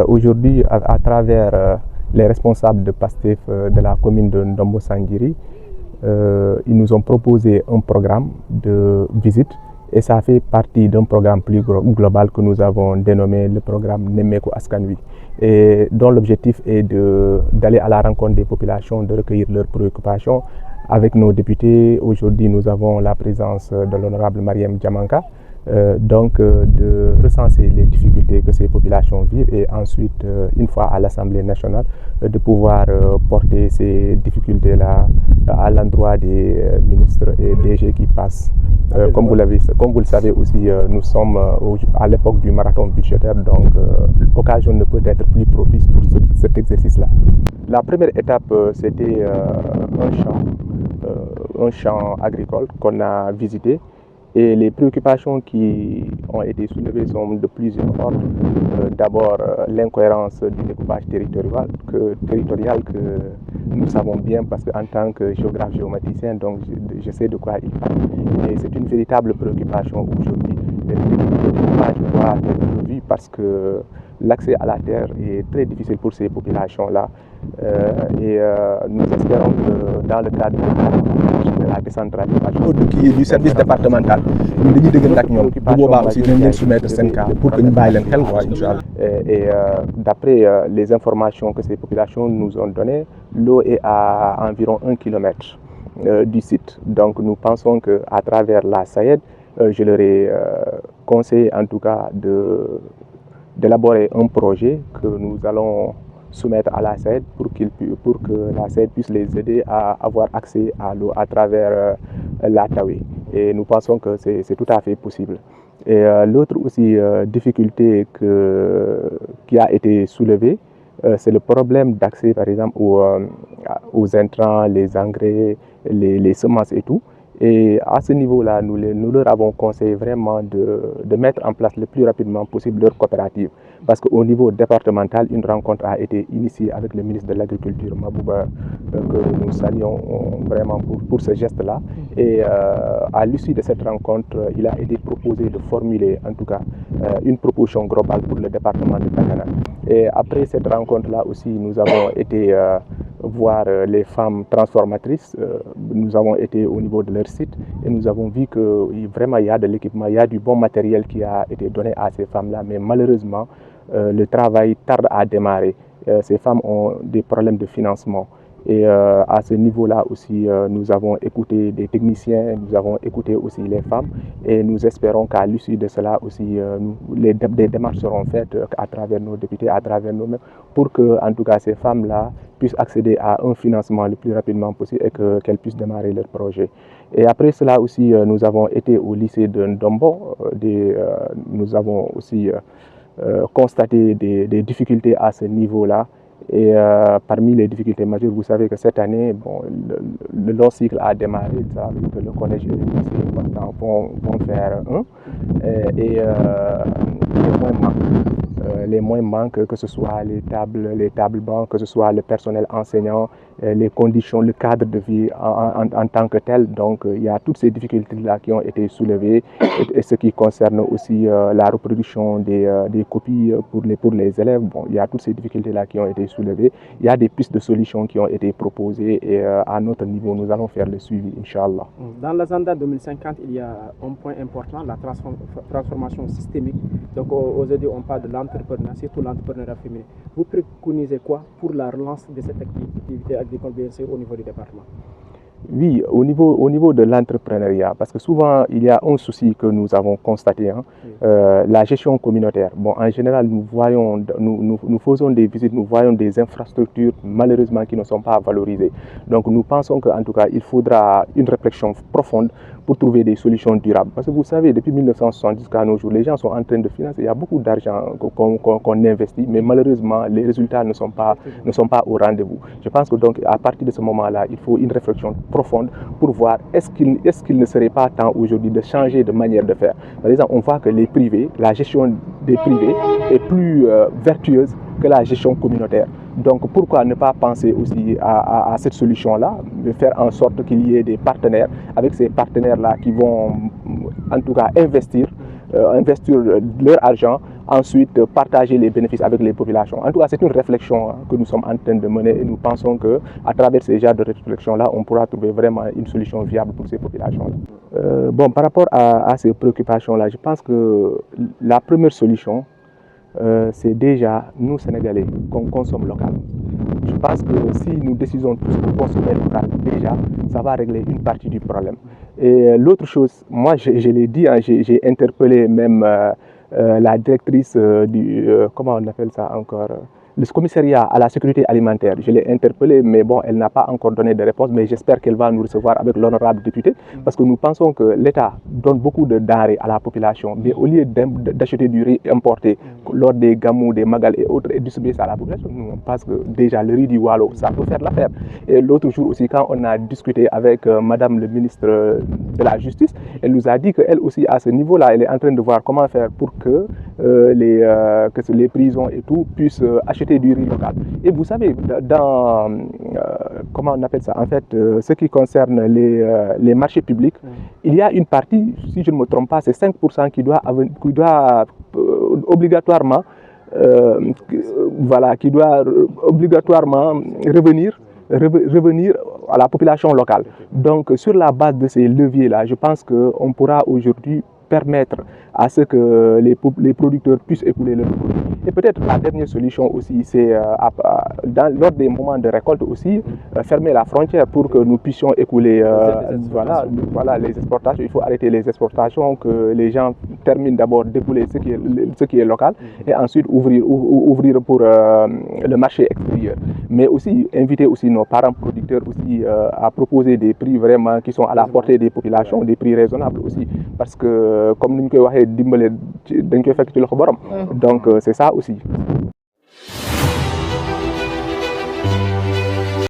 Aujourd'hui, à travers les responsables de PASTEF de la commune de Ndombo Sanguiri, ils nous ont proposé un programme de visite et ça fait partie d'un programme plus global que nous avons dénommé le programme Nemmeeku Askan Wi, et dont l'objectif est d'aller à la rencontre des populations, de recueillir leurs préoccupations. Avec nos députés, aujourd'hui nous avons la présence de l'honorable Mariam Diamanka, de recenser les difficultés que ces populations vivent et ensuite, une fois à l'Assemblée nationale, de pouvoir porter ces difficultés-là à l'endroit des ministres et DG qui passent. Comme vous le savez aussi, nous sommes à l'époque du marathon budgétaire, donc l'occasion ne peut être plus propice pour cet exercice-là. La première étape, c'était un champ agricole qu'on a visité. Et les préoccupations qui ont été soulevées sont de plusieurs ordres. D'abord, l'incohérence du découpage territorial que nous savons bien parce qu'en tant que géographe géomaticien, donc je sais de quoi il parle. Et c'est une véritable préoccupation aujourd'hui. Le découpage doit être revu parce que l'accès à la terre est très difficile pour ces populations-là. Nous espérons que dans le cadre de la décentralisation du service départemental, nous devons aussi soumettre 5 cas pour que nous baillons et d'après les informations que ces populations nous ont données, l'eau est à environ 1 km du site. Donc nous pensons qu'à travers la SAED, je leur ai conseillé en tout cas d'élaborer un projet que nous allons soumettre à la SAED pour que la SAED puisse les aider à avoir accès à l'eau à travers la Tawe. Et nous pensons que c'est tout à fait possible. Et l'autre aussi difficulté qui a été soulevée, c'est le problème d'accès par exemple aux intrants, les engrais, les semences et tout. Et à ce niveau-là, nous leur avons conseillé vraiment de mettre en place le plus rapidement possible leur coopérative. Parce qu'au niveau départemental, une rencontre a été initiée avec le ministre de l'Agriculture, Mabouba, que nous saluons vraiment pour ce geste-là. Et à l'issue de cette rencontre, il a été proposé de formuler en tout cas une proposition globale pour le département de Dagana. Et après cette rencontre-là aussi, nous avons été voir les femmes transformatrices. Nous avons été au niveau de leur site et nous avons vu que vraiment il y a de l'équipement, il y a du bon matériel qui a été donné à ces femmes-là, mais malheureusement le travail tarde à démarrer. Ces femmes ont des problèmes de financement. Et à ce niveau-là aussi, nous avons écouté des techniciens, nous avons écouté aussi les femmes et nous espérons qu'à l'issue de cela aussi, des démarches seront faites à travers nos députés, à travers nous-mêmes, pour que en tout cas ces femmes-là puissent accéder à un financement le plus rapidement possible et qu'elles puissent démarrer leur projet. Et après cela aussi, nous avons été au lycée de Ndombo, nous avons aussi constaté des difficultés à ce niveau-là. Et parmi les difficultés majeures, vous savez que cette année, le long cycle a démarré, que le collège et le lycée vont faire un. Et les moyens manquent, que ce soit les tables bancs, que ce soit le personnel enseignant, les conditions, le cadre de vie en tant que tel. Donc il y a toutes ces difficultés-là qui ont été soulevées et ce qui concerne aussi la reproduction des copies pour les élèves. Bon, il y a toutes ces difficultés-là qui ont été soulevées. Il y a des pistes de solutions qui ont été proposées et à notre niveau, nous allons faire le suivi, Inch'Allah. Dans l'agenda 2050, il y a un point important, la transformation systémique. Donc aujourd'hui, on parle de l'entrepreneuriat, surtout l'entrepreneuriat féminin. Vous préconisez quoi pour la relance de cette activité agricole, bien sûr, au niveau du département? Oui, au niveau de l'entrepreneuriat, parce que souvent il y a un souci que nous avons constaté, la gestion communautaire. Bon, en général, nous faisons des visites, nous voyons des infrastructures malheureusement qui ne sont pas valorisées. Donc nous pensons qu'en tout cas, il faudra une réflexion profonde pour trouver des solutions durables. Parce que vous savez, depuis 1970 jusqu'à nos jours, les gens sont en train de financer. Il y a beaucoup d'argent qu'on investit, mais malheureusement, les résultats ne sont pas au rendez-vous. Je pense que donc à partir de ce moment-là, il faut une réflexion profonde pour voir est-ce qu'il ne serait pas temps aujourd'hui de changer de manière de faire. Par exemple, on voit que les privés, la gestion des privés est plus vertueuse que la gestion communautaire. Donc pourquoi ne pas penser aussi à cette solution-là, de faire en sorte qu'il y ait des partenaires, avec ces partenaires-là qui vont en tout cas investir leur argent ensuite partager les bénéfices avec les populations. En tout cas, c'est une réflexion que nous sommes en train de mener et nous pensons qu'à travers ces genres de réflexion-là, on pourra trouver vraiment une solution viable pour ces populations-là. Bon, par rapport à ces préoccupations-là, je pense que la première solution, c'est déjà nous, Sénégalais, qu'on consomme local. Je pense que si nous décidons tous de consommer local, déjà, ça va régler une partie du problème. Et l'autre chose, moi, je l'ai dit, hein, j'ai interpellé même la directrice comment on appelle ça encore, le commissariat à la sécurité alimentaire. Je l'ai interpellée, mais bon, elle n'a pas encore donné de réponse, mais j'espère qu'elle va nous recevoir avec l'honorable député, parce que nous pensons que l'État donne beaucoup de denrées à la population, mais au lieu d'acheter du riz importé lors des gamous, des magal et autres, et distribuer ça à la population, nous on pense que déjà le riz du Walo, ça peut faire l'affaire. Et l'autre jour aussi, quand on a discuté avec Madame le ministre de la Justice, elle nous a dit qu'elle aussi, à ce niveau-là, elle est en train de voir comment faire pour que les prisons et tout puissent acheter du riz local. Et vous savez, dans comment on appelle ça, en fait, ce qui concerne les marchés publics, il y a une partie, si je ne me trompe pas, c'est 5% qui doit obligatoirement qui doit obligatoirement revenir à la population locale. Donc sur la base de ces leviers-là, je pense qu'on pourra aujourd'hui permettre à ce que les producteurs puissent écouler leurs produits. Et peut-être la dernière solution aussi, c'est lors des moments de récolte aussi, fermer la frontière pour que nous puissions écouler les exportations. Il faut arrêter les exportations, que les gens terminent d'abord d'écouler ce qui est local et ensuite ouvrir pour le marché extérieur. Mais aussi inviter aussi nos parents producteurs aussi à proposer des prix vraiment qui sont à la portée des populations, des prix raisonnables aussi, parce que comme nous l'avons dit, donc c'est ça aussi.